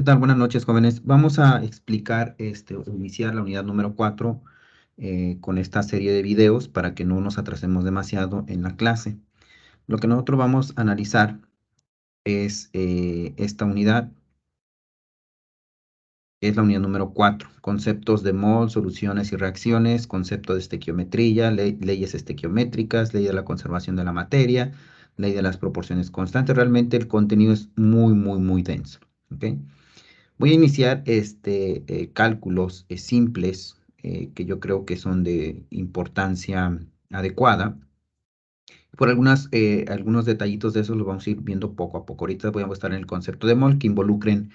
tal? Buenas noches, jóvenes. Vamos a explicar, o iniciar la unidad número 4 con esta serie de videos para que no nos atrasemos demasiado en la clase. Lo que nosotros vamos a analizar es esta unidad, es la unidad número 4, conceptos de mol, soluciones y reacciones, concepto de estequiometría, leyes estequiométricas, ley de la conservación de la materia, ley de las proporciones constantes. Realmente el contenido es muy denso, ¿ok? Voy a iniciar cálculos simples que yo creo que son de importancia adecuada. Por algunos detallitos de esos los vamos a ir viendo poco a poco. Ahorita voy a estar en el concepto de mol que involucren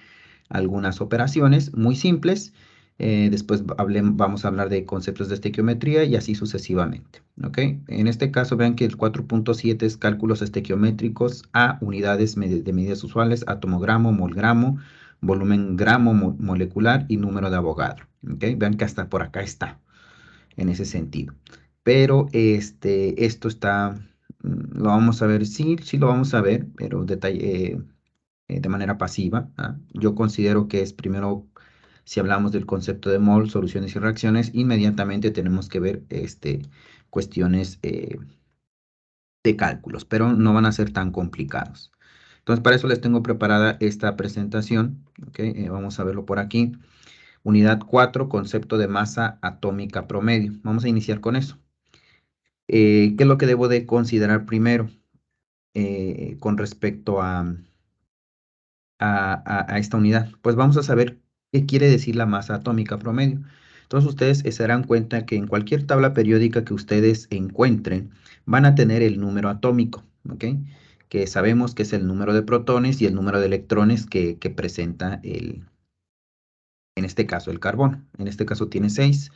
algunas operaciones muy simples. Después vamos a hablar de conceptos de estequiometría y así sucesivamente. ¿Ok? En este caso vean que el 4.7 es cálculos estequiométricos a unidades de medidas usuales, átomo gramo, mol gramo, volumen gramo molecular y número de Avogadro. ¿Ok? Vean que hasta por acá está en ese sentido. Pero esto está, lo vamos a ver, sí lo vamos a ver, pero de manera pasiva. Yo considero que es primero, si hablamos del concepto de mol, soluciones y reacciones, inmediatamente tenemos que ver cuestiones de cálculos, pero no van a ser tan complicados. Entonces, para eso les tengo preparada esta presentación. ¿Okay? Vamos a verlo por aquí. Unidad 4, concepto de masa atómica promedio. Vamos a iniciar con eso. ¿Qué es lo que debo de considerar primero con respecto a esta unidad? Pues vamos a saber qué quiere decir la masa atómica promedio. Entonces ustedes se darán cuenta que en cualquier tabla periódica que ustedes encuentren, van a tener el número atómico, ¿ok? Que sabemos que es el número de protones y el número de electrones que presenta en este caso el carbono. En este caso tiene 6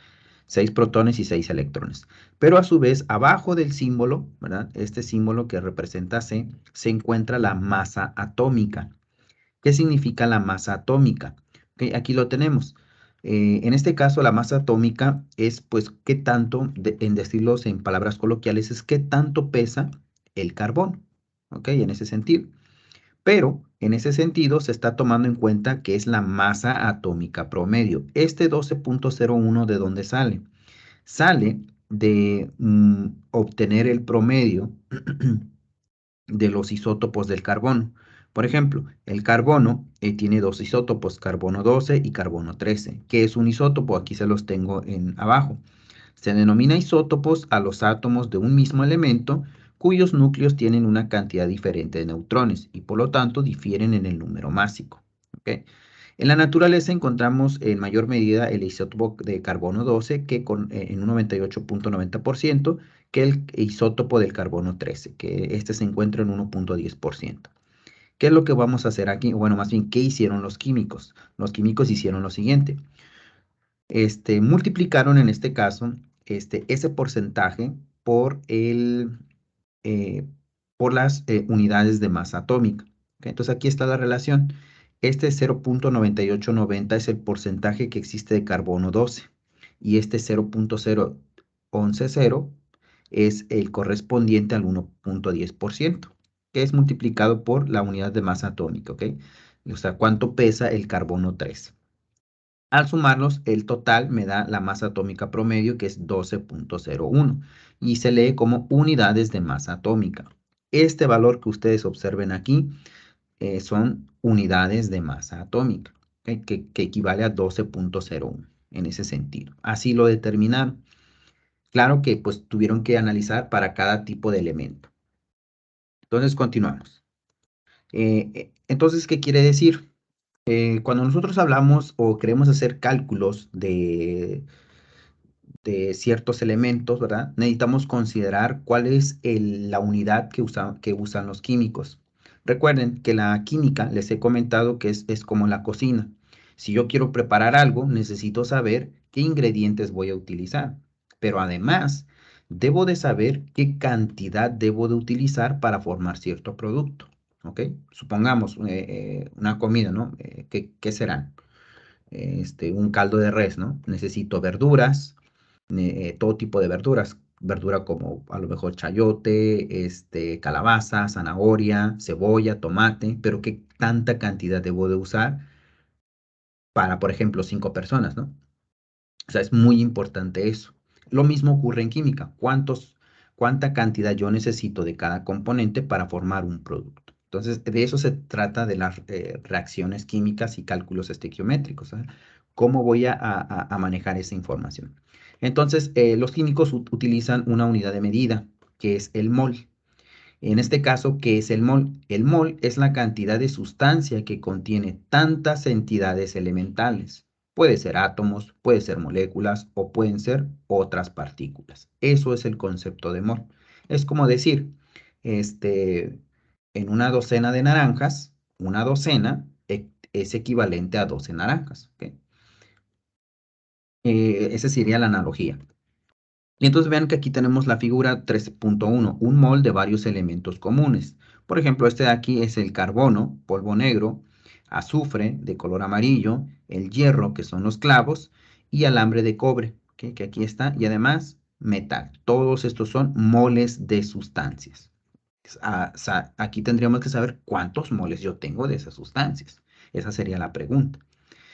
protones y 6 electrones. Pero a su vez, abajo del símbolo, ¿verdad? Este símbolo que representa C, se encuentra la masa atómica. ¿Qué significa la masa atómica? Okay, aquí lo tenemos. En este caso, la masa atómica es, pues, qué tanto, en decirlos en palabras coloquiales, es qué tanto pesa el carbono. ¿Ok? En ese sentido. Pero, en ese sentido, se está tomando en cuenta que es la masa atómica promedio. Este 12.01, ¿de dónde sale? Sale de obtener el promedio de los isótopos del carbono. Por ejemplo, el carbono tiene dos isótopos, carbono 12 y carbono 13. ¿Qué es un isótopo? Aquí se los tengo en abajo. Se denomina isótopos a los átomos de un mismo elemento cuyos núcleos tienen una cantidad diferente de neutrones y por lo tanto difieren en el número másico. ¿Okay? En la naturaleza encontramos en mayor medida el isótopo de carbono 12 que en un 98.90% que el isótopo del carbono 13, que este se encuentra en 1.10%. ¿Qué es lo que vamos a hacer aquí? Bueno, más bien, ¿qué hicieron los químicos? Los químicos hicieron lo siguiente. Multiplicaron en este caso ese porcentaje por, por las unidades de masa atómica. ¿Okay? Entonces aquí está la relación. Este 0.9890 es el porcentaje que existe de carbono 12 y este 0.0110 es el correspondiente al 1.10%, que es multiplicado por la unidad de masa atómica. ¿Okay? O sea, ¿cuánto pesa el carbono 3? Al sumarlos, el total me da la masa atómica promedio, que es 12.01, y se lee como unidades de masa atómica. Este valor que ustedes observen aquí son unidades de masa atómica, ¿okay? que equivale a 12.01 en ese sentido. Así lo determinaron. Claro que pues tuvieron que analizar para cada tipo de elemento. Entonces continuamos. Entonces, ¿qué quiere decir? Cuando nosotros hablamos o queremos hacer cálculos de ciertos elementos, ¿verdad? Necesitamos considerar cuál es la unidad que usan los químicos. Recuerden que la química, les he comentado que es como la cocina. Si yo quiero preparar algo, necesito saber qué ingredientes voy a utilizar. Pero además, debo de saber qué cantidad debo de utilizar para formar cierto producto. ¿Ok? Supongamos una comida, ¿no? ¿Qué serán? Un caldo de res, ¿no? Necesito verduras, todo tipo de verduras, verdura como a lo mejor chayote, calabaza, zanahoria, cebolla, tomate, pero qué tanta cantidad debo de usar para, por ejemplo, 5 personas, ¿no? O sea, es muy importante eso. Lo mismo ocurre en química. ¿Cuánta cantidad yo necesito de cada componente para formar un producto? Entonces, de eso se trata de las reacciones químicas y cálculos estequiométricos. ¿Eh? ¿Cómo voy a manejar esa información? Entonces, los químicos utilizan una unidad de medida, que es el mol. En este caso, ¿qué es el mol? El mol es la cantidad de sustancia que contiene tantas entidades elementales. Puede ser átomos, puede ser moléculas o pueden ser otras partículas. Eso es el concepto de mol. Es como decir, este, en una docena de naranjas, una docena es equivalente a 12 naranjas. ¿Ok? Esa sería la analogía. Y entonces vean que aquí tenemos la figura 3.1, un mol de varios elementos comunes. Por ejemplo, este de aquí es el carbono, polvo negro, azufre de color amarillo, el hierro, que son los clavos, y alambre de cobre, ¿ok? Que aquí está, y además metal. Todos estos son moles de sustancias. Aquí tendríamos que saber cuántos moles yo tengo de esas sustancias. Esa sería la pregunta.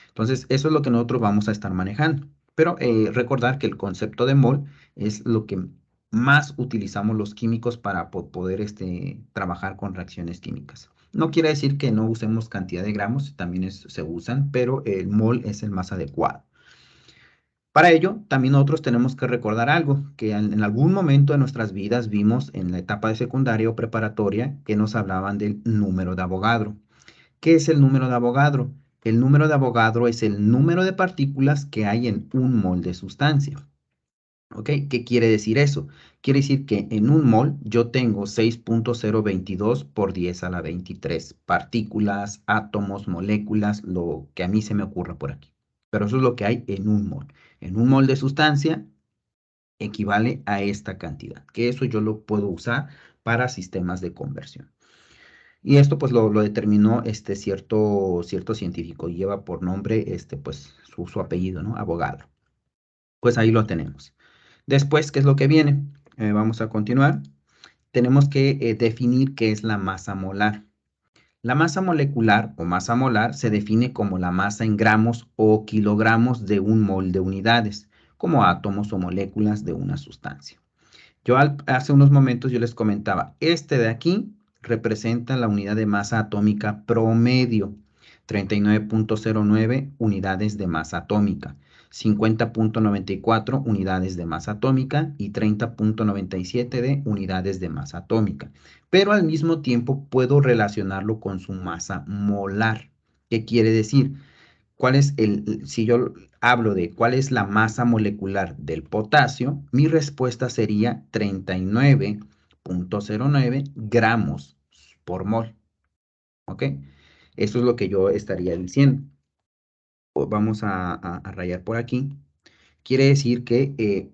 Entonces, eso es lo que nosotros vamos a estar manejando. Pero recordar que el concepto de mol es lo que más utilizamos los químicos para poder trabajar con reacciones químicas. No quiere decir que no usemos cantidad de gramos, también se usan, pero el mol es el más adecuado. Para ello, también nosotros tenemos que recordar algo que en algún momento de nuestras vidas vimos en la etapa de secundaria o preparatoria que nos hablaban del número de Avogadro. ¿Qué es el número de Avogadro? El número de Avogadro es el número de partículas que hay en un mol de sustancia. ¿Ok? ¿Qué quiere decir eso? Quiere decir que en un mol yo tengo 6.022 por 10 a la 23 partículas, átomos, moléculas, lo que a mí se me ocurra por aquí. Pero eso es lo que hay en un mol. En un mol de sustancia equivale a esta cantidad, que eso yo lo puedo usar para sistemas de conversión. Y esto pues lo determinó cierto científico, lleva por nombre pues su apellido, ¿no? Abogado. Pues ahí lo tenemos. Después, ¿qué es lo que viene? Vamos a continuar. Tenemos que definir qué es la masa molar. La masa molecular o masa molar se define como la masa en gramos o kilogramos de un mol de unidades, como átomos o moléculas de una sustancia. Hace unos momentos yo les comentaba, este de aquí representa la unidad de masa atómica promedio, 39.09 unidades de masa atómica, 50.94 unidades de masa atómica y 30.97 de unidades de masa atómica. Pero al mismo tiempo puedo relacionarlo con su masa molar. ¿Qué quiere decir? Si yo hablo de cuál es la masa molecular del potasio, mi respuesta sería 39.09 gramos por mol. ¿Ok? Eso es lo que yo estaría diciendo. Vamos a rayar por aquí. Quiere decir que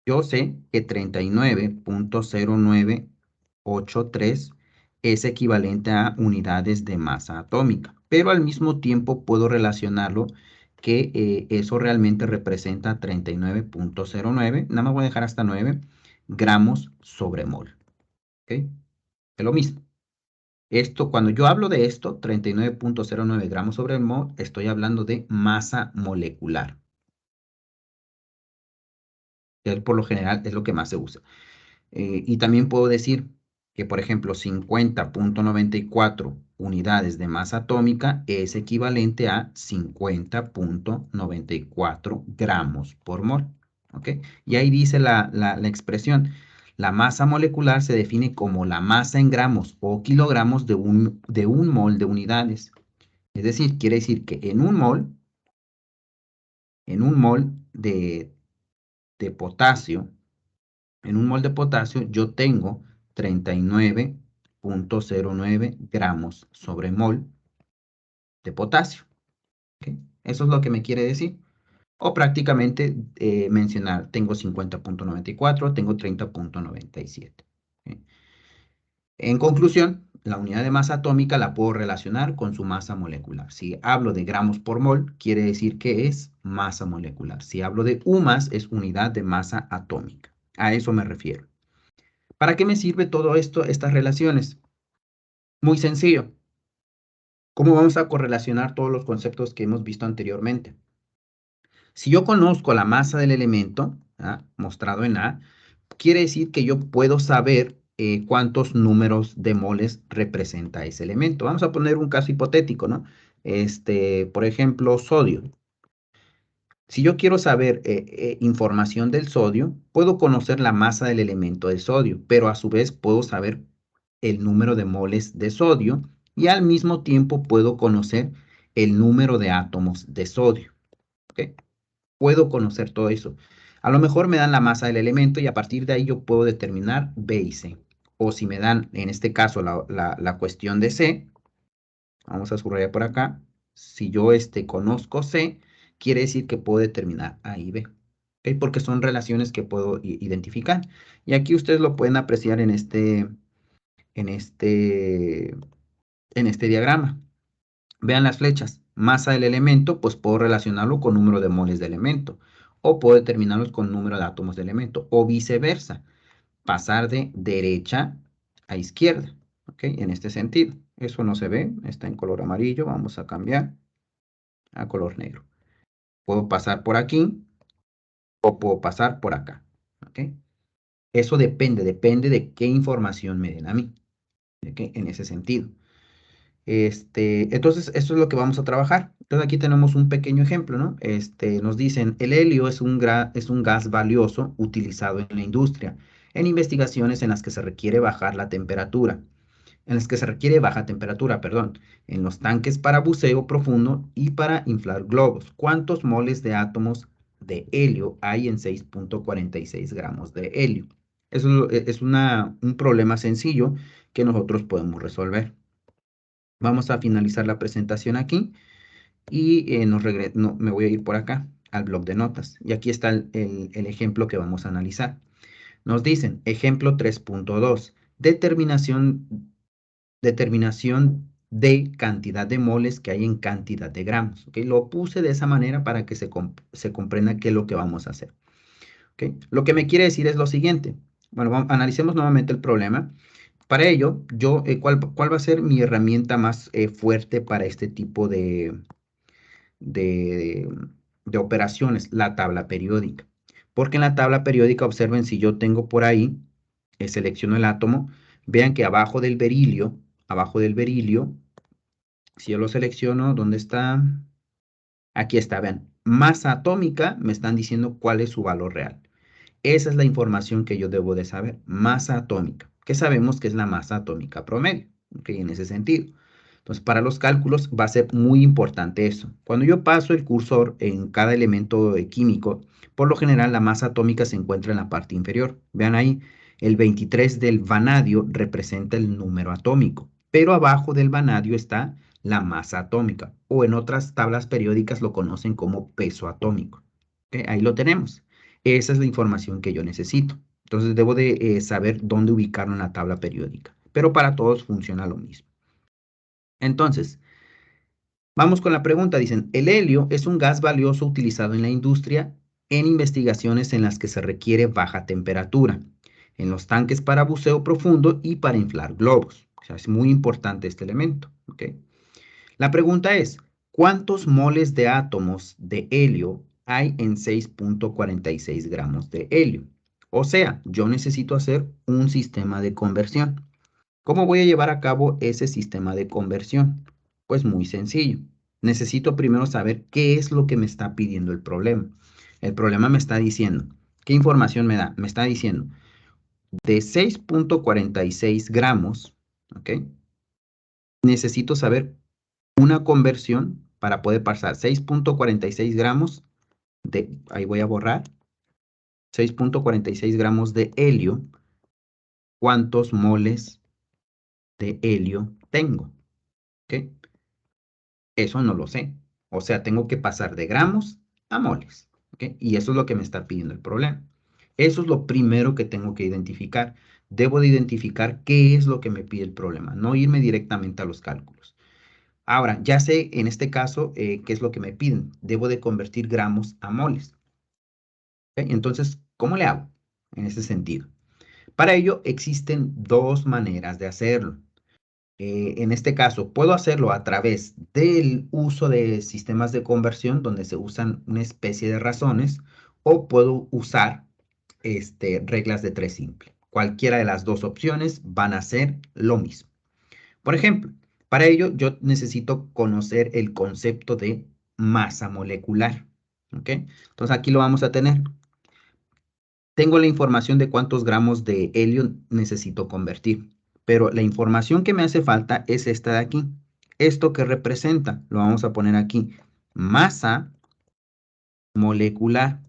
yo sé que 39.0983 es equivalente a unidades de masa atómica, pero al mismo tiempo puedo relacionarlo que eso realmente representa 39.09, nada más voy a dejar hasta 9 gramos sobre mol. ¿Ok? Es lo mismo. Esto, cuando yo hablo de esto, 39.09 gramos sobre mol, estoy hablando de masa molecular, que por lo general es lo que más se usa. Y también puedo decir que, por ejemplo, 50.94 unidades de masa atómica es equivalente a 50.94 gramos por mol. ¿Ok? Y ahí dice la expresión. La masa molecular se define como la masa en gramos o kilogramos de un mol de unidades. Es decir, quiere decir que en un mol de potasio, en un mol de potasio yo tengo 39.09 gramos sobre mol de potasio. ¿Ok? Eso es lo que me quiere decir. O prácticamente mencionar, tengo 50.94, tengo 30.97. ¿Ok? En conclusión, la unidad de masa atómica la puedo relacionar con su masa molecular. Si hablo de gramos por mol, quiere decir que es masa molecular. Si hablo de UMAS, es unidad de masa atómica. A eso me refiero. ¿Para qué me sirve todo esto, estas relaciones? Muy sencillo. ¿Cómo vamos a correlacionar todos los conceptos que hemos visto anteriormente? Si yo conozco la masa del elemento, mostrado en A, quiere decir que yo puedo saber cuántos números de moles representa ese elemento. Vamos a poner un caso hipotético, ¿no? Por ejemplo, sodio. Si yo quiero saber información del sodio, puedo conocer la masa del elemento de sodio, pero a su vez puedo saber el número de moles de sodio y al mismo tiempo puedo conocer el número de átomos de sodio. ¿Ok? Puedo conocer todo eso. A lo mejor me dan la masa del elemento y a partir de ahí yo puedo determinar B y C. O si me dan, en este caso, la cuestión de C, vamos a subrayar por acá. Si yo conozco C, quiere decir que puedo determinar A y B. ¿Okay? Porque son relaciones que puedo identificar. Y aquí ustedes lo pueden apreciar en este, en este diagrama. Vean las flechas. Masa del elemento, pues puedo relacionarlo con número de moles de elemento. O puedo determinarlos con número de átomos de elemento. O viceversa. Pasar de derecha a izquierda. ¿Ok? En este sentido. Eso no se ve. Está en color amarillo. Vamos a cambiar a color negro. Puedo pasar por aquí o puedo pasar por acá. ¿Ok? Eso depende de qué información me den a mí. ¿Ok? En ese sentido. Entonces, esto es lo que vamos a trabajar. Entonces, aquí tenemos un pequeño ejemplo, ¿no? Nos dicen, el helio es un gas valioso utilizado en la industria, en investigaciones en las que se requiere bajar la temperatura, en las que se requiere baja temperatura, perdón, en los tanques para buceo profundo y para inflar globos. ¿Cuántos moles de átomos de helio hay en 6,46 gramos de helio? Eso es un problema sencillo que nosotros podemos resolver. Vamos a finalizar la presentación aquí y me voy a ir por acá al bloc de notas. Y aquí está el ejemplo que vamos a analizar. Nos dicen, ejemplo 3.2, determinación de cantidad de moles que hay en cantidad de gramos. ¿Okay? Lo puse de esa manera para que se comprenda qué es lo que vamos a hacer. ¿Okay? Lo que me quiere decir es lo siguiente. Bueno, analicemos nuevamente el problema. Para ello, ¿cuál va a ser mi herramienta más fuerte para este tipo de, de operaciones? La tabla periódica. Porque en la tabla periódica, observen, si yo tengo por ahí, selecciono el átomo, vean que abajo del berilio, si yo lo selecciono, ¿dónde está? Aquí está, vean, masa atómica, me están diciendo cuál es su valor real. Esa es la información que yo debo de saber, masa atómica, que sabemos que es la masa atómica promedio, ¿ok? En ese sentido. Entonces, para los cálculos va a ser muy importante eso. Cuando yo paso el cursor en cada elemento químico, por lo general la masa atómica se encuentra en la parte inferior. Vean ahí, el 23 del vanadio representa el número atómico, pero abajo del vanadio está la masa atómica, o en otras tablas periódicas lo conocen como peso atómico. ¿Ok? Ahí lo tenemos. Esa es la información que yo necesito. Entonces debo de saber dónde ubicarlo en la tabla periódica. Pero para todos funciona lo mismo. Entonces, vamos con la pregunta. Dicen, el helio es un gas valioso utilizado en la industria en investigaciones en las que se requiere baja temperatura, en los tanques para buceo profundo y para inflar globos. O sea, es muy importante este elemento. ¿Ok? La pregunta es, ¿cuántos moles de átomos de helio hay en 6,46 gramos de helio? O sea, yo necesito hacer un sistema de conversión. ¿Cómo voy a llevar a cabo ese sistema de conversión? Pues muy sencillo. Necesito primero saber qué es lo que me está pidiendo el problema. El problema me está diciendo, ¿qué información me da? Me está diciendo, de 6,46 gramos, ¿ok? Necesito saber una conversión para poder pasar 6,46 gramos ahí voy a borrar, 6,46 gramos de helio. ¿Cuántos moles de helio tengo? ¿Ok? Eso no lo sé. O sea, tengo que pasar de gramos a moles. ¿Ok? Y eso es lo que me está pidiendo el problema. Eso es lo primero que tengo que identificar. Debo de identificar qué es lo que me pide el problema, no irme directamente a los cálculos. Ahora, ya sé en este caso qué es lo que me piden. Debo de convertir gramos a moles. ¿Ok? Entonces, ¿cómo le hago en ese sentido? Para ello existen dos maneras de hacerlo. En este caso, puedo hacerlo a través del uso de sistemas de conversión donde se usan una especie de razones o puedo usar reglas de tres simple. Cualquiera de las dos opciones van a ser lo mismo. Por ejemplo, para ello yo necesito conocer el concepto de masa molecular. ¿Ok? Entonces aquí lo vamos a tener. Tengo la información de cuántos gramos de helio necesito convertir, pero la información que me hace falta es esta de aquí. ¿Esto que representa? Lo vamos a poner aquí. Masa molecular.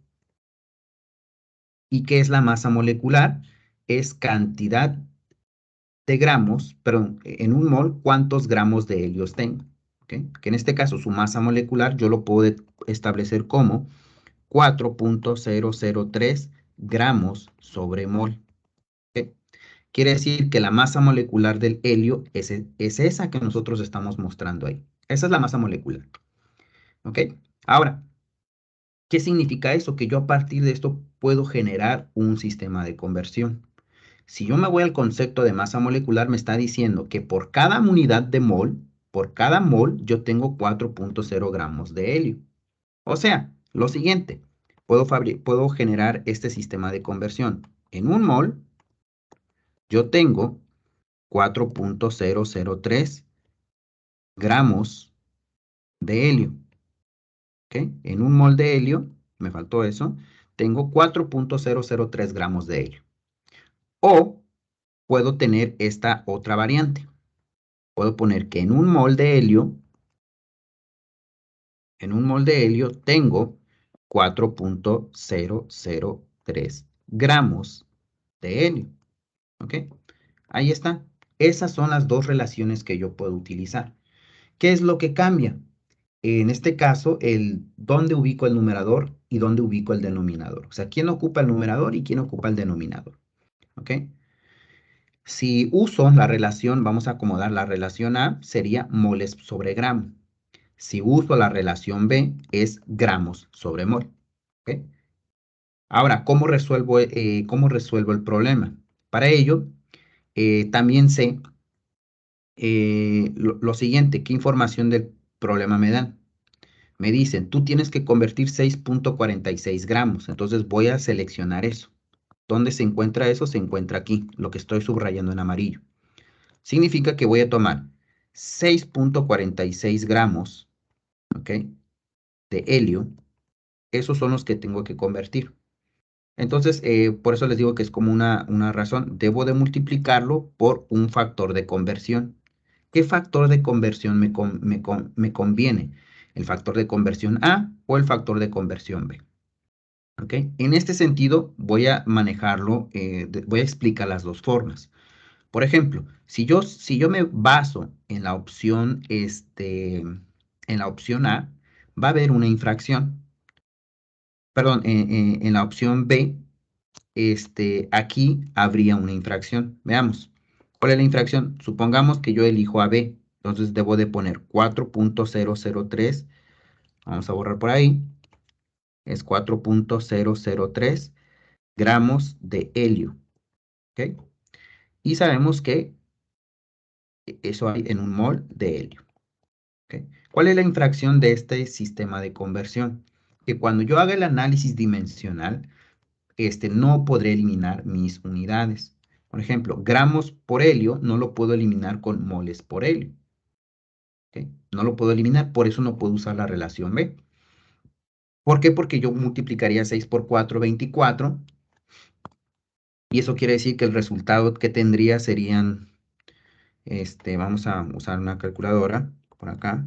¿Y qué es la masa molecular? Es cantidad de gramos, perdón, en un mol, ¿cuántos gramos de helios tengo? ¿Okay? Que en este caso su masa molecular yo lo puedo establecer como 4.003 gramos sobre mol. ¿Okay? Quiere decir que la masa molecular del helio es esa que nosotros estamos mostrando ahí. Esa es la masa molecular. ¿Ok? Ahora, ¿qué significa eso? Que yo a partir de esto puedo generar un sistema de conversión. Si yo me voy al concepto de masa molecular, me está diciendo que por cada unidad de mol, por cada mol, yo tengo 4.0 gramos de helio. O sea, lo siguiente, puedo generar este sistema de conversión. En un mol, yo tengo 4.003 gramos de helio. ¿Ok? En un mol de helio, me faltó eso, tengo 4.003 gramos de helio. O puedo tener esta otra variante. Puedo poner que en un mol de helio tengo 4.003 gramos de helio. ¿Ok? Ahí está. Esas son las dos relaciones que yo puedo utilizar. ¿Qué es lo que cambia? En este caso, dónde ubico el numerador y dónde ubico el denominador. O sea, quién ocupa el numerador y quién ocupa el denominador. ¿Ok? Si uso la relación, vamos a acomodar la relación A, sería moles sobre gramo. Si uso la relación B, es gramos sobre mol. ¿Ok? Ahora, cómo resuelvo el problema? Para ello, también sé lo siguiente, ¿qué información del problema me dan? Me dicen, tú tienes que convertir 6.46 gramos. Entonces voy a seleccionar eso. ¿Dónde se encuentra eso? Se encuentra aquí, lo que estoy subrayando en amarillo. Significa que voy a tomar 6.46 gramos, ¿ok? De helio. Esos son los que tengo que convertir. Entonces, por eso les digo que es como una razón. Debo de multiplicarlo por un factor de conversión. ¿Qué factor de conversión me conviene? ¿El factor de conversión A o el factor de conversión B? ¿Ok? En este sentido, voy a manejarlo, voy a explicar las dos formas. Por ejemplo, si yo me baso en la opción, en la opción A, va a haber una infracción. Perdón, en la opción B, aquí habría una infracción. Veamos. ¿Cuál es la infracción? Supongamos que yo elijo a B. Entonces debo de poner 4.003. Vamos a borrar por ahí. Es 4.003 gramos de helio. ¿Ok? Y sabemos que eso hay en un mol de helio. ¿Ok? ¿Cuál es la infracción de este sistema de conversión? Que cuando yo haga el análisis dimensional, no podré eliminar mis unidades. Por ejemplo, gramos por helio no lo puedo eliminar con moles por helio. ¿Ok? No lo puedo eliminar, por eso no puedo usar la relación B. ¿Por qué? Porque yo multiplicaría 6 por 4, 24. Y eso quiere decir que el resultado que tendría serían, vamos a usar una calculadora por acá.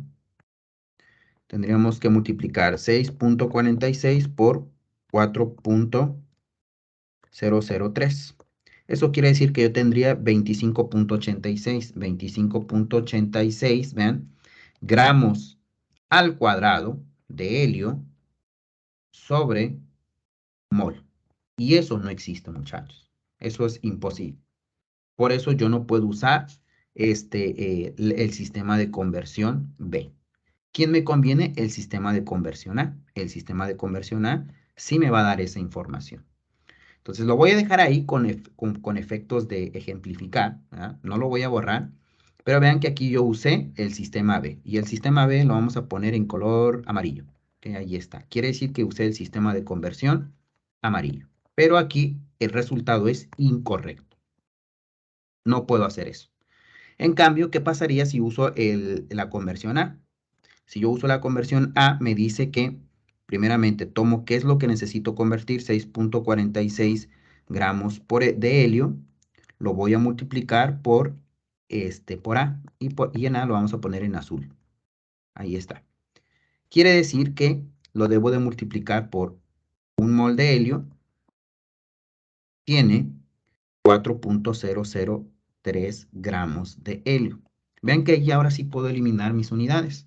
Tendríamos que multiplicar 6.46 por 4.003. Eso quiere decir que yo tendría 25.86. 25.86, vean, gramos al cuadrado de helio sobre mol. Y eso no existe, muchachos. Eso es imposible. Por eso yo no puedo usar el sistema de conversión B. ¿Quién me conviene? El sistema de conversión A. El sistema de conversión A sí me va a dar esa información. Entonces lo voy a dejar ahí con efectos de ejemplificar, ¿verdad? No lo voy a borrar, Pero vean que aquí yo usé el sistema B. Y el sistema B lo vamos a poner en color amarillo. ¿Ok? Ahí está. Quiere decir que usé el sistema de conversión amarillo. Pero aquí el resultado es incorrecto. No puedo hacer eso. En cambio, ¿qué pasaría si uso la conversión A? Si yo uso la conversión A, me dice que, primeramente, tomo qué es lo que necesito convertir, 6.46 gramos de helio, lo voy a multiplicar por A, y en A lo vamos a poner en azul. Ahí está. Quiere decir que lo debo de multiplicar por un mol de helio, tiene 4.003 gramos de helio. Vean que ya ahora sí puedo eliminar mis unidades.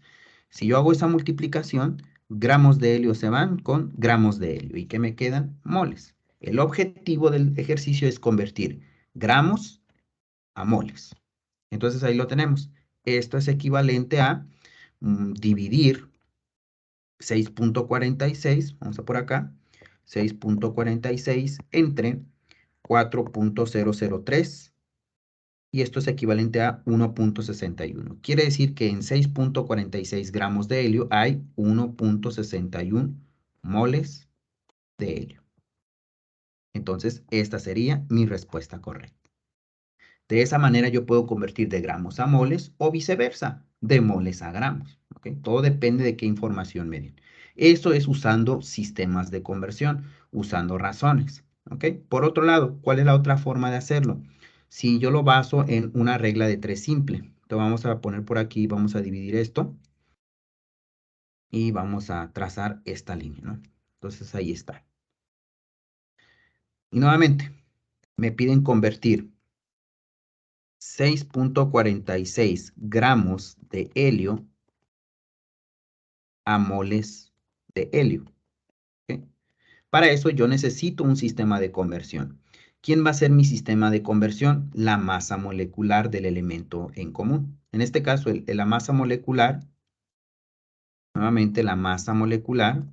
Si yo hago esa multiplicación, gramos de helio se van con gramos de helio. ¿Y qué me quedan? Moles. El objetivo del ejercicio es convertir gramos a moles. Entonces ahí lo tenemos. Esto es equivalente a dividir 6.46, vamos a por acá, 6.46 entre 4.003 y esto es equivalente a 1.61. Quiere decir que en 6.46 gramos de helio hay 1.61 moles de helio. Entonces, esta sería mi respuesta correcta. De esa manera yo puedo convertir de gramos a moles o viceversa, de moles a gramos. ¿Okay? Todo depende de qué información me den. Eso es usando sistemas de conversión, usando razones. ¿Okay? Por otro lado, ¿cuál es la otra forma de hacerlo? Si yo lo baso en una regla de 3 simple. Entonces vamos a poner por aquí, vamos a dividir esto y vamos a trazar esta línea, ¿no? Entonces ahí está. Y nuevamente, me piden convertir 6.46 gramos de helio a moles de helio. ¿Okay? Para eso yo necesito un sistema de conversión. ¿Quién va a ser mi sistema de conversión? La masa molecular del elemento en común. En este caso, la masa molecular, nuevamente la masa molecular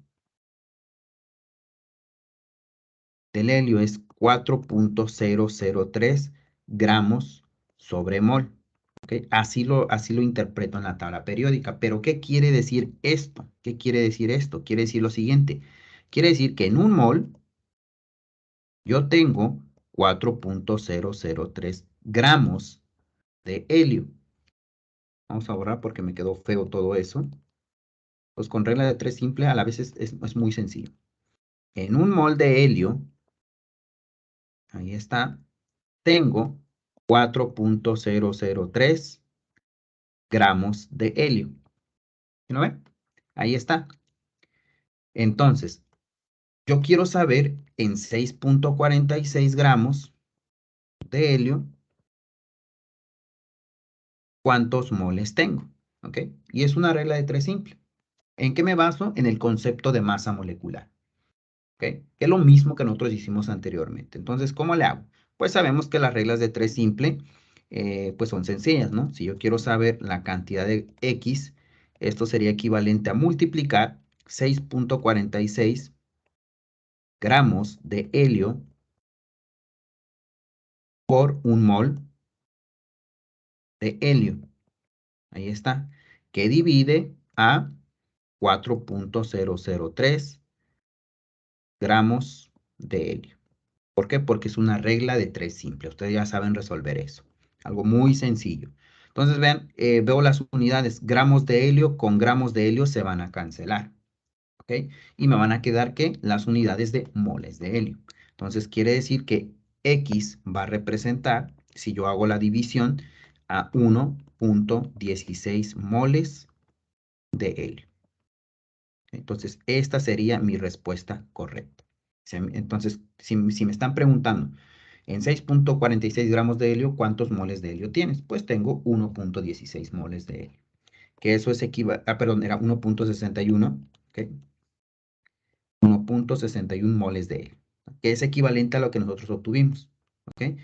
del helio es 4.003 gramos sobre mol. ¿Okay? Así lo interpreto en la tabla periódica. Pero ¿qué quiere decir esto? ¿Qué quiere decir esto? Quiere decir lo siguiente. Quiere decir que en un mol yo tengo 4.003 gramos de helio. Vamos a borrar porque me quedó feo todo eso. Pues con regla de 3 simple a la vez es muy sencillo. En un mol de helio, ahí está, tengo 4.003 gramos de helio. ¿Sí lo ven? Ahí está. Entonces, yo quiero saber en 6.46 gramos de helio cuántos moles tengo. ¿Ok? Y es una regla de 3 simple. ¿En qué me baso? En el concepto de masa molecular. ¿Ok? Que es lo mismo que nosotros hicimos anteriormente. Entonces, ¿cómo le hago? Pues sabemos que las reglas de 3 simple pues son sencillas, ¿no? Si yo quiero saber la cantidad de X, esto sería equivalente a multiplicar 6.46 gramos de helio por un mol de helio. Ahí está. Que divide a 4.003 gramos de helio. ¿Por qué? Porque es una regla de 3 simple. Ustedes ya saben resolver eso. Algo muy sencillo. Entonces, vean, veo las unidades. Gramos de helio con gramos de helio se van a cancelar. ¿Ok? Y me van a quedar, ¿qué? Las unidades de moles de helio. Entonces, quiere decir que X va a representar, si yo hago la división, a 1.16 moles de helio. Entonces, esta sería mi respuesta correcta. Entonces, si me están preguntando, en 6.46 gramos de helio, ¿cuántos moles de helio tienes? Pues tengo 1.16 moles de helio. Que eso es perdón, era 1.61, ¿ok? 1.61 moles de helio, que es equivalente a lo que nosotros obtuvimos, ¿ok?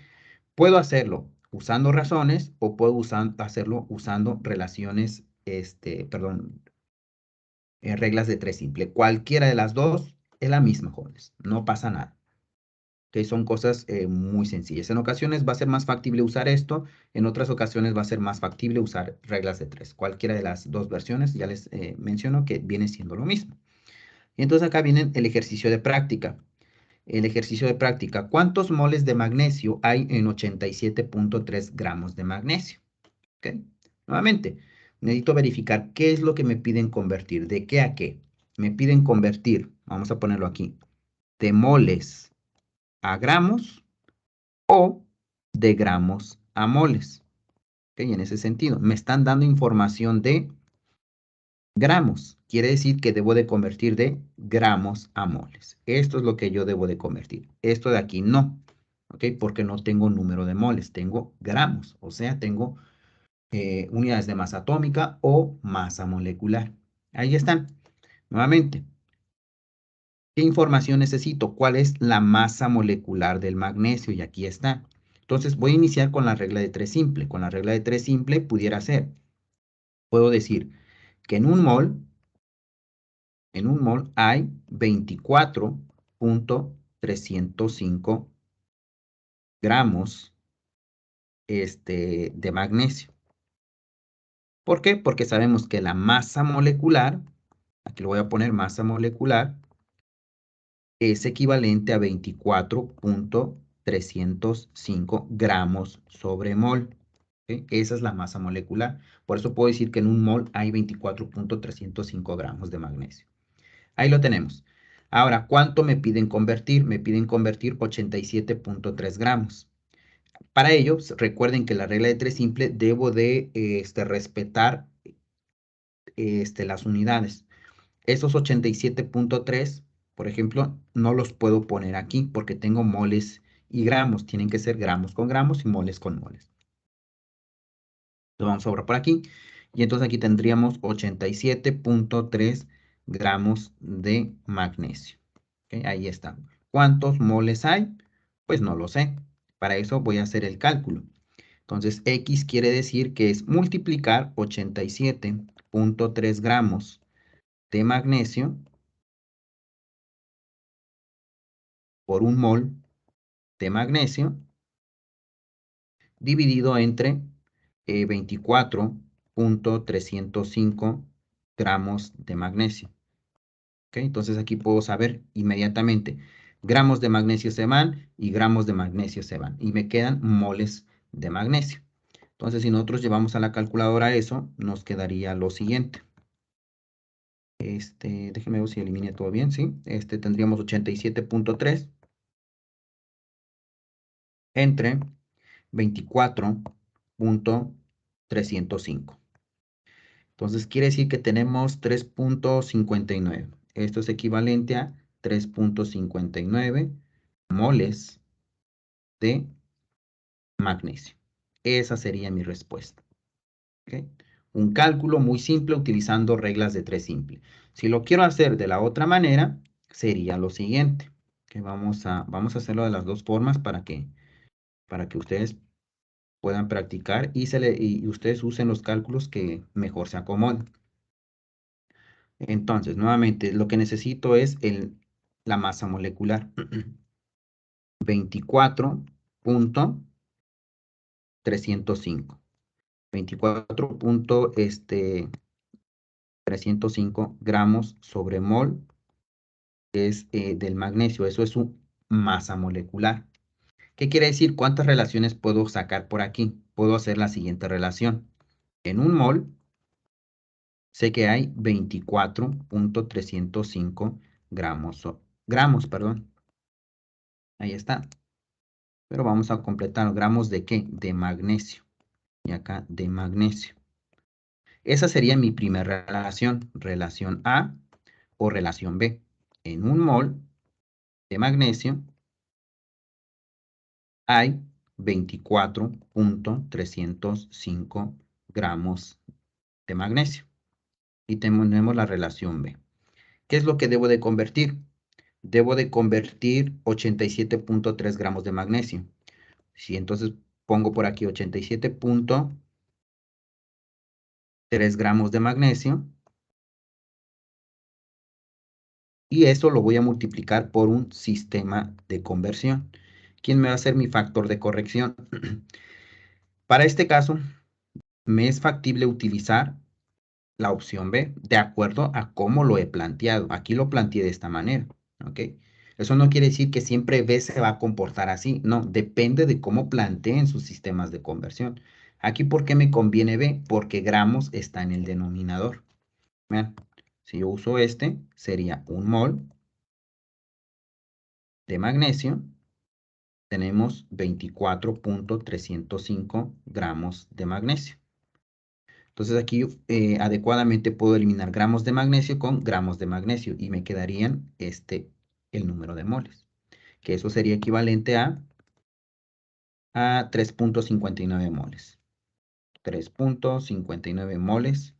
Puedo hacerlo usando razones o puedo hacerlo usando relaciones, perdón, reglas de 3 simple. Cualquiera de las dos es la misma, jóvenes. No pasa nada. que son cosas muy sencillas. En ocasiones va a ser más factible usar esto, en otras ocasiones va a ser más factible usar reglas de 3. Cualquiera de las dos versiones, ya les menciono que viene siendo lo mismo. Y entonces acá viene el ejercicio de práctica. El ejercicio de práctica. ¿Cuántos moles de magnesio hay en 87.3 gramos de magnesio? ¿Ok? Nuevamente, necesito verificar qué es lo que me piden convertir. ¿De qué a qué? Me piden convertir, vamos a ponerlo aquí, de moles a gramos o de gramos a moles. ¿Ok? En ese sentido, me están dando información de gramos. Quiere decir que debo de convertir de gramos a moles. Esto es lo que yo debo de convertir. Esto de aquí no. ¿Ok? Porque no tengo número de moles, tengo gramos. O sea, tengo unidades de masa atómica o masa molecular. Ahí están. Nuevamente, ¿qué información necesito? ¿Cuál es la masa molecular del magnesio? Y aquí está. Entonces voy a iniciar con la regla de 3 simple. Con la regla de 3 simple pudiera ser, puedo decir que en un mol hay 24.305 gramos de magnesio. ¿Por qué? Porque sabemos que la masa molecular, aquí lo voy a poner masa molecular, es equivalente a 24.305 gramos sobre mol. ¿Ok? Esa es la masa molecular. Por eso puedo decir que en un mol hay 24.305 gramos de magnesio. Ahí lo tenemos. Ahora, ¿cuánto me piden convertir? Me piden convertir 87.3 gramos. Para ello, recuerden que la regla de 3 simple debo de respetar las unidades. Esos 87.3, por ejemplo, no los puedo poner aquí porque tengo moles y gramos. Tienen que ser gramos con gramos y moles con moles. Lo vamos a borrar por aquí. Y entonces aquí tendríamos 87.3 gramos de magnesio. ¿Okay? Ahí está. ¿Cuántos moles hay? Pues no lo sé. Para eso voy a hacer el cálculo. Entonces, X quiere decir que es multiplicar 87.3 gramos de magnesio por un mol de magnesio dividido entre 24.305 gramos de magnesio. ¿Okay? Entonces aquí puedo saber inmediatamente gramos de magnesio se van y gramos de magnesio se van y me quedan moles de magnesio. Entonces si nosotros llevamos a la calculadora eso, nos quedaría lo siguiente. Déjeme ver si elimine todo bien, ¿sí? Tendríamos 87.3 entre 24.305. Entonces quiere decir que tenemos 3.59. Esto es equivalente a 3.59 moles de magnesio. Esa sería mi respuesta. ¿Okay? Un cálculo muy simple utilizando reglas de 3 simple. Si lo quiero hacer de la otra manera, sería lo siguiente. Que vamos a hacerlo de las dos formas para que ustedes puedan practicar y ustedes usen los cálculos que mejor se acomoden. Entonces, nuevamente, lo que necesito es la masa molecular. 24.305. 24.305 gramos sobre mol es del magnesio. Eso es su masa molecular. ¿Qué quiere decir? ¿Cuántas relaciones puedo sacar por aquí? Puedo hacer la siguiente relación. En un mol, sé que hay 24.305 gramos, perdón. Ahí está. Pero vamos a completar gramos de ¿qué? De magnesio. Y acá de magnesio. Esa sería mi primera relación. Relación A o relación B. En un mol de magnesio hay 24.305 gramos de magnesio. Y tenemos la relación B. ¿Qué es lo que debo de convertir? Debo de convertir 87.3 gramos de magnesio. Si entonces pongo por aquí 87.3 gramos de magnesio, y eso lo voy a multiplicar por un sistema de conversión. ¿Quién me va a ser mi factor de corrección? Para este caso, me es factible utilizar la opción B, de acuerdo a cómo lo he planteado. Aquí lo planteé de esta manera, ¿ok? Eso no quiere decir que siempre B se va a comportar así, no, depende de cómo planteen sus sistemas de conversión. Aquí, ¿por qué me conviene B? Porque gramos está en el denominador. Vean, si yo uso este, sería 1 mol de magnesio, tenemos 24.305 gramos de magnesio. Entonces aquí adecuadamente puedo eliminar gramos de magnesio con gramos de magnesio y me quedarían el número de moles, que eso sería equivalente a 3.59 moles. 3.59 moles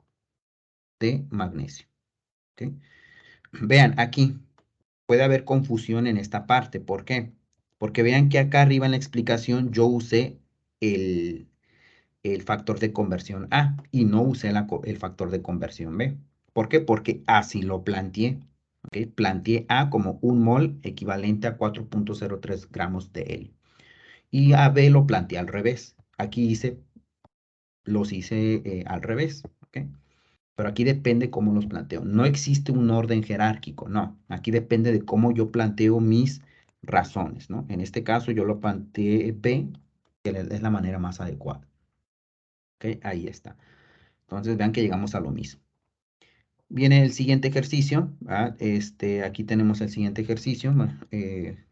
de magnesio. ¿Ok? Vean, aquí puede haber confusión en esta parte. ¿Por qué? Porque vean que acá arriba en la explicación yo usé el factor de conversión A y no usé el factor de conversión B. ¿Por qué? Porque así lo planteé. ¿Okay? Planteé A como 1 mol equivalente a 4.03 gramos de helio. Y a B lo planteé al revés. Aquí los hice al revés. ¿Okay? Pero aquí depende cómo los planteo. No existe un orden jerárquico, no. Aquí depende de cómo yo planteo mis razones, ¿no? En este caso yo lo planteé B, que es la manera más adecuada. ¿Ok? Ahí está. Entonces vean que llegamos a lo mismo. Viene el siguiente ejercicio. Aquí tenemos el siguiente ejercicio.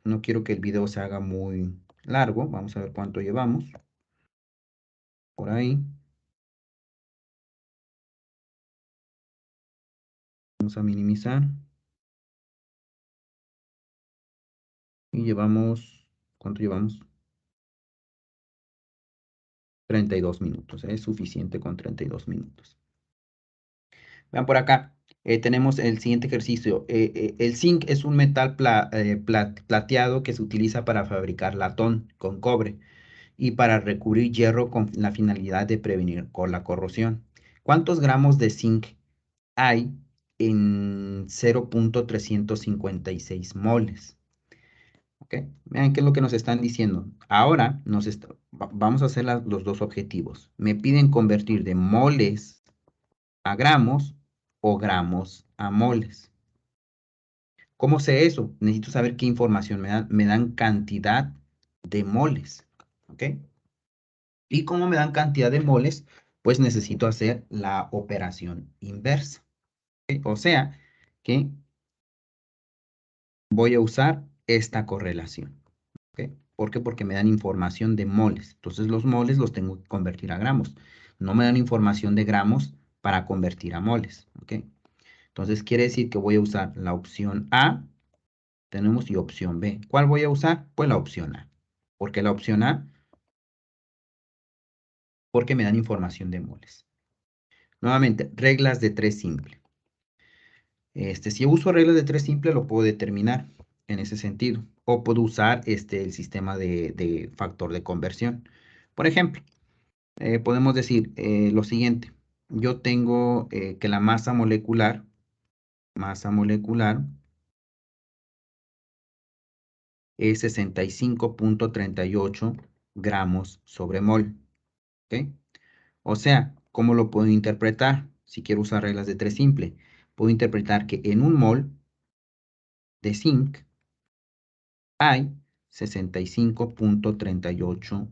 No quiero que el video se haga muy largo. Vamos a ver cuánto llevamos. Por ahí. Vamos a minimizar. Y llevamos, ¿cuánto llevamos? 32 minutos. Es suficiente con 32 minutos. Vean por acá. Tenemos el siguiente ejercicio. El zinc es un metal plateado que se utiliza para fabricar latón con cobre y para recubrir hierro con la finalidad de prevenir con la corrosión. ¿Cuántos gramos de zinc hay en 0.356 moles? ¿Ok? Vean qué es lo que nos están diciendo. Ahora vamos a hacer los dos objetivos. Me piden convertir de moles a gramos o gramos a moles. ¿Cómo sé eso? Necesito saber qué información me dan. Me dan cantidad de moles. ¿Ok? Y como me dan cantidad de moles, pues necesito hacer la operación inversa. ¿Ok? O sea que voy a usar esta correlación. ¿Ok? ¿Por qué? Porque me dan información de moles. Entonces los moles los tengo que convertir a gramos. No me dan información de gramos para convertir a moles. ¿Ok? Entonces quiere decir que voy a usar la opción A, tenemos y opción B. ¿Cuál voy a usar? Pues la opción A. ¿Por qué la opción A? Porque me dan información de moles. Nuevamente, reglas de 3 simple. Si yo uso reglas de 3 simple, lo puedo determinar en ese sentido. O puedo usar el sistema de factor de conversión. Por ejemplo, podemos decir lo siguiente. Yo tengo que la masa molecular es 65.38 gramos sobre mol. ¿Ok? O sea, ¿cómo lo puedo interpretar? Si quiero usar reglas de 3 simple, puedo interpretar que en 1 mol de zinc hay 65.38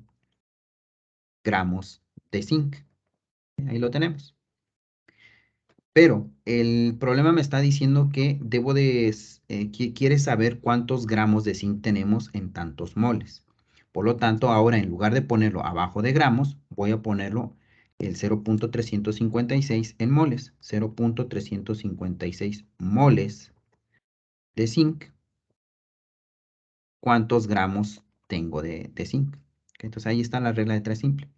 gramos de zinc. Ahí lo tenemos. Pero el problema me está diciendo que quiere saber cuántos gramos de zinc tenemos en tantos moles. Por lo tanto, ahora en lugar de ponerlo abajo de gramos, voy a ponerlo el 0.356 en moles. 0.356 moles de zinc. ¿Cuántos gramos tengo de zinc? Entonces ahí está la regla de 3 simple.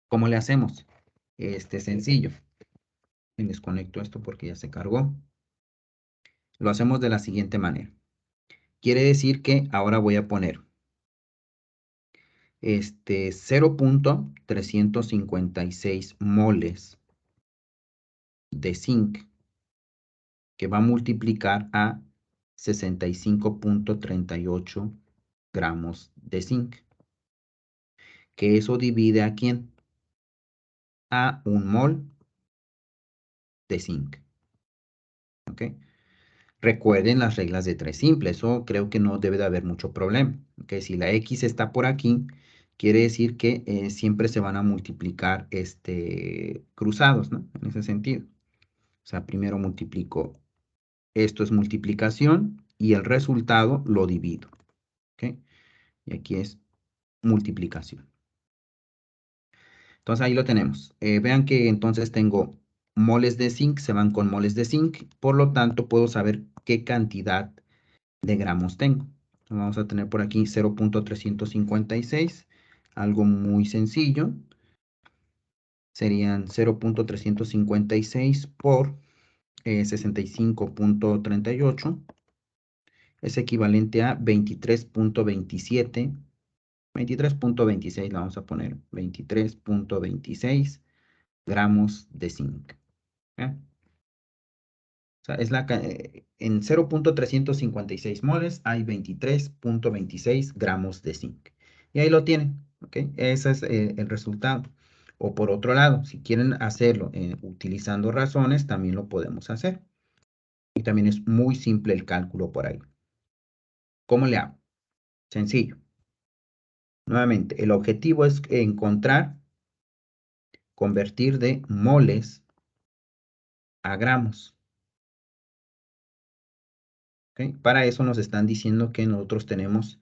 ¿Cómo le hacemos? Sencillo. Desconecto esto porque ya se cargó. Lo hacemos de la siguiente manera. Quiere decir que ahora voy a poner 0.356 moles de zinc que va a multiplicar a 65.38 gramos de zinc. Que eso divide ¿a quién? A 1 mol de zinc. ¿Ok? Recuerden las reglas de 3 simples. Eso creo que no debe de haber mucho problema. ¿Ok? Si la X está por aquí, quiere decir que siempre se van a multiplicar cruzados, ¿no? En ese sentido. O sea, primero multiplico, esto es multiplicación y el resultado lo divido. ¿Ok? Y aquí es multiplicación. Entonces ahí lo tenemos. Vean que entonces tengo moles de zinc, se van con moles de zinc, por lo tanto puedo saber qué cantidad de gramos tengo. Entonces, vamos a tener por aquí 0.356, algo muy sencillo. Serían 0.356 por 65.38. Es equivalente a 23.27. 23.26 la vamos a poner. 23.26 gramos de zinc. ¿Eh? O sea, en 0.356 moles hay 23.26 gramos de zinc. Y ahí lo tienen, ¿ok? Ese es el resultado. O por otro lado, si quieren hacerlo utilizando razones, también lo podemos hacer. Y también es muy simple el cálculo por ahí. ¿Cómo le hago? Sencillo. Nuevamente, el objetivo es convertir de moles a gramos. ¿Ok? Para eso nos están diciendo que nosotros tenemos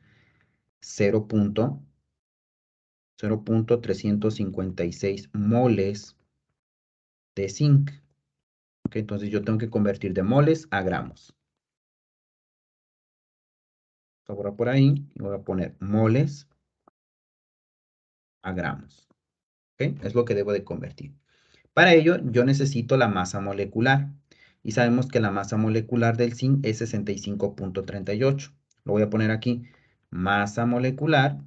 0.356 moles de zinc. ¿Ok? Entonces yo tengo que convertir de moles a gramos. Ahora por ahí voy a poner moles a gramos. ¿Ok? Es lo que debo de convertir. Para ello yo necesito la masa molecular. Y sabemos que la masa molecular del zinc es 65.38. Lo voy a poner aquí. Masa molecular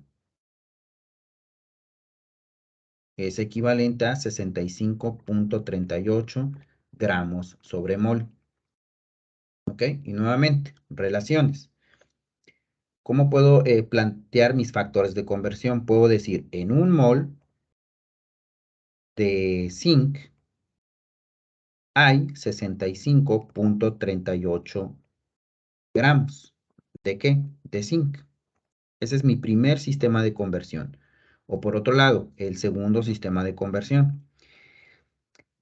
es equivalente a 65.38 gramos sobre mol. ¿Ok? Y nuevamente, relaciones. ¿Cómo puedo plantear mis factores de conversión? Puedo decir, en 1 mol de zinc hay 65.38 gramos. ¿De qué? De zinc. Ese es mi primer sistema de conversión. O por otro lado, el segundo sistema de conversión.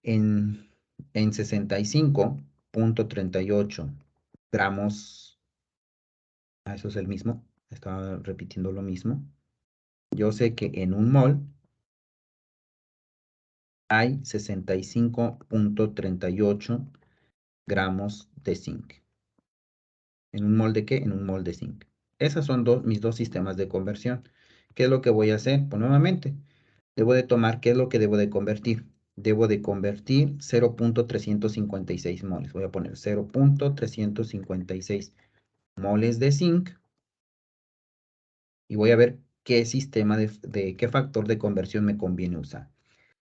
En, en 65.38 gramos, eso es el mismo, estaba repitiendo lo mismo. Yo sé que en 1 mol hay 65.38 gramos de zinc. ¿En 1 mol de qué? En 1 mol de zinc. Esos son mis dos sistemas de conversión. ¿Qué es lo que voy a hacer? Pues nuevamente, debo de tomar, ¿qué es lo que debo de convertir? Debo de convertir 0.356 moles. Voy a poner 0.356 moles de zinc y voy a ver qué sistema qué factor de conversión me conviene usar.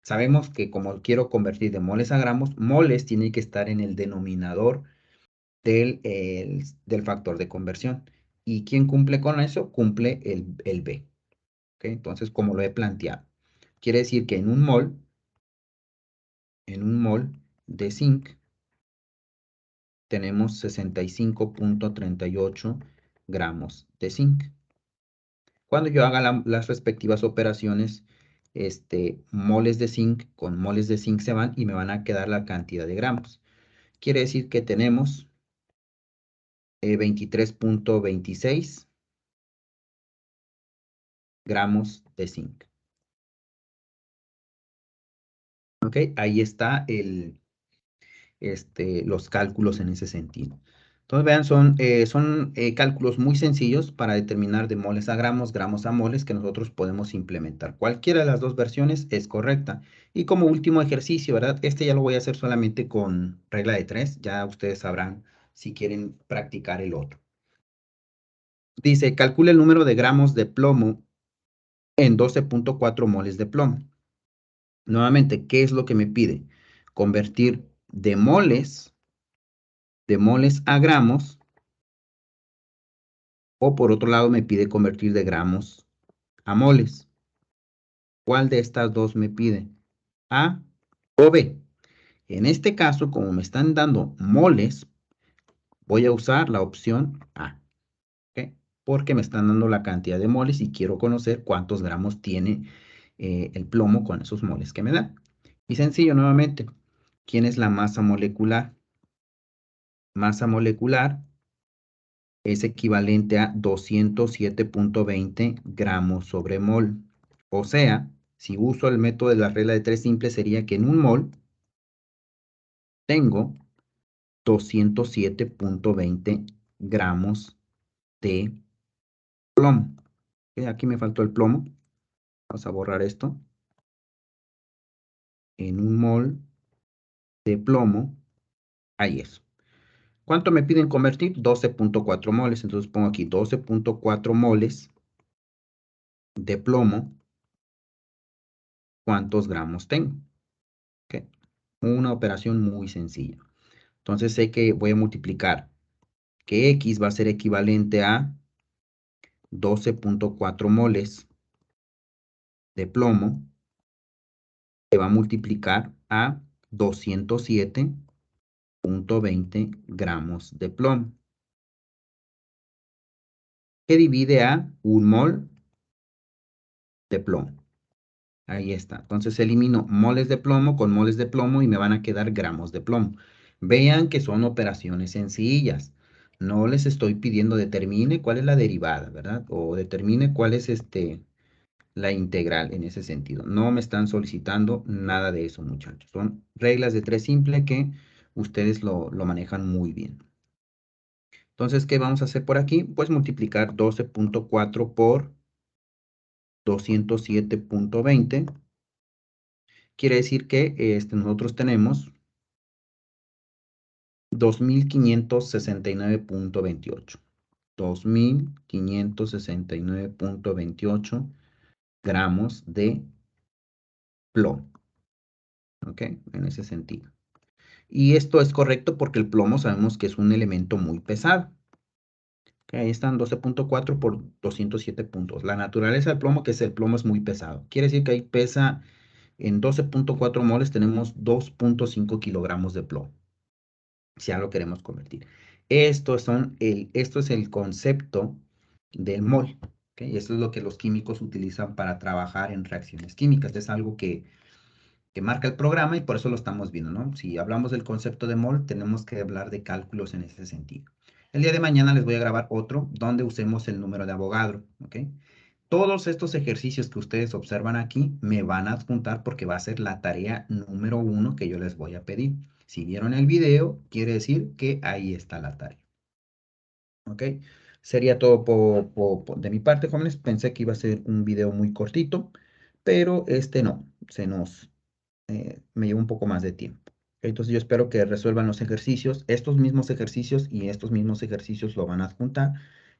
Sabemos que como quiero convertir de moles a gramos, moles tiene que estar en el denominador del factor de conversión. ¿Y quién cumple con eso? Cumple el B. ¿Okay? Entonces, como lo he planteado, quiere decir que en 1 mol de zinc tenemos 65.38 gramos de zinc. Cuando yo haga las respectivas operaciones, moles de zinc con moles de zinc se van y me van a quedar la cantidad de gramos. Quiere decir que tenemos 23.26 gramos de zinc. ¿Ok? Ahí está los cálculos en ese sentido. Entonces, vean, son cálculos muy sencillos para determinar de moles a gramos, gramos a moles que nosotros podemos implementar. Cualquiera de las dos versiones es correcta. Y como último ejercicio, ¿verdad? Este ya lo voy a hacer solamente con regla de 3. Ya ustedes sabrán si quieren practicar el otro. Dice, calcula el número de gramos de plomo en 12.4 moles de plomo. Nuevamente, ¿qué es lo que me pide? Convertir de moles de moles a gramos, o por otro lado me pide convertir de gramos a moles. ¿Cuál de estas dos me pide? ¿A o B? En este caso, como me están dando moles, voy a usar la opción A, ¿ok? Porque me están dando la cantidad de moles y quiero conocer cuántos gramos tiene el plomo con esos moles que me dan. Y sencillo, nuevamente, ¿quién es la masa molecular? Masa molecular es equivalente a 207.20 gramos sobre mol. O sea, si uso el método de la regla de tres simple, sería que en un mol tengo 207.20 gramos de plomo. Aquí me faltó el plomo. Vamos a borrar esto. En un mol de plomo, ahí es. ¿Cuánto me piden convertir? 12.4 moles. Entonces pongo aquí 12.4 moles de plomo. ¿Cuántos gramos tengo? ¿Ok? Una operación muy sencilla. Entonces sé que voy a multiplicar que X va a ser equivalente a 12.4 moles de plomo, que va a multiplicar a 207.20 gramos de plomo, que divide a un mol de plomo. Ahí está. Entonces elimino moles de plomo con moles de plomo y me van a quedar gramos de plomo. Vean que son operaciones sencillas. No les estoy pidiendo determine cuál es la derivada, ¿verdad? O determine cuál es la integral en ese sentido. No me están solicitando nada de eso, muchachos. Son reglas de tres simple que ustedes lo manejan muy bien. Entonces, ¿qué vamos a hacer por aquí? Pues multiplicar 12.4 por 207.20. Quiere decir que nosotros tenemos 2569.28. 2569.28 gramos de plomo. ¿Ok? En ese sentido. Y esto es correcto porque el plomo sabemos que es un elemento muy pesado. Ok, ahí están 12.4 por 207 puntos. La naturaleza del plomo, que es el plomo, es muy pesado. Quiere decir que ahí pesa en 12.4 moles, tenemos 2.5 kilogramos de plomo. Si ya lo queremos convertir. Esto es el concepto del mol. ¿Okay? Esto es lo que los químicos utilizan para trabajar en reacciones químicas. Es algo que marca el programa y por eso lo estamos viendo, ¿no? Si hablamos del concepto de mol, tenemos que hablar de cálculos en ese sentido. El día de mañana les voy a grabar otro donde usemos el número de Avogadro, ¿ok? Todos estos ejercicios que ustedes observan aquí me van a adjuntar porque va a ser la tarea número 1 que yo les voy a pedir. Si vieron el video, quiere decir que ahí está la tarea. ¿Ok? Sería todo de mi parte, jóvenes. Pensé que iba a ser un video muy cortito, pero no, me llevó un poco más de tiempo. Entonces yo espero que resuelvan los ejercicios, estos mismos ejercicios y estos mismos ejercicios lo van a adjuntar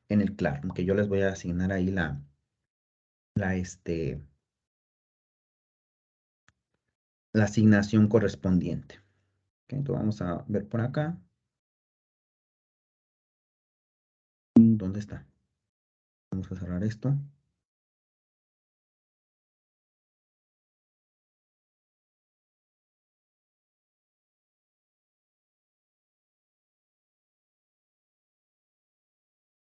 en el Classroom, que yo les voy a asignar ahí la, este, la asignación correspondiente. Ok, entonces vamos a ver por acá. ¿Dónde está? Vamos a cerrar esto.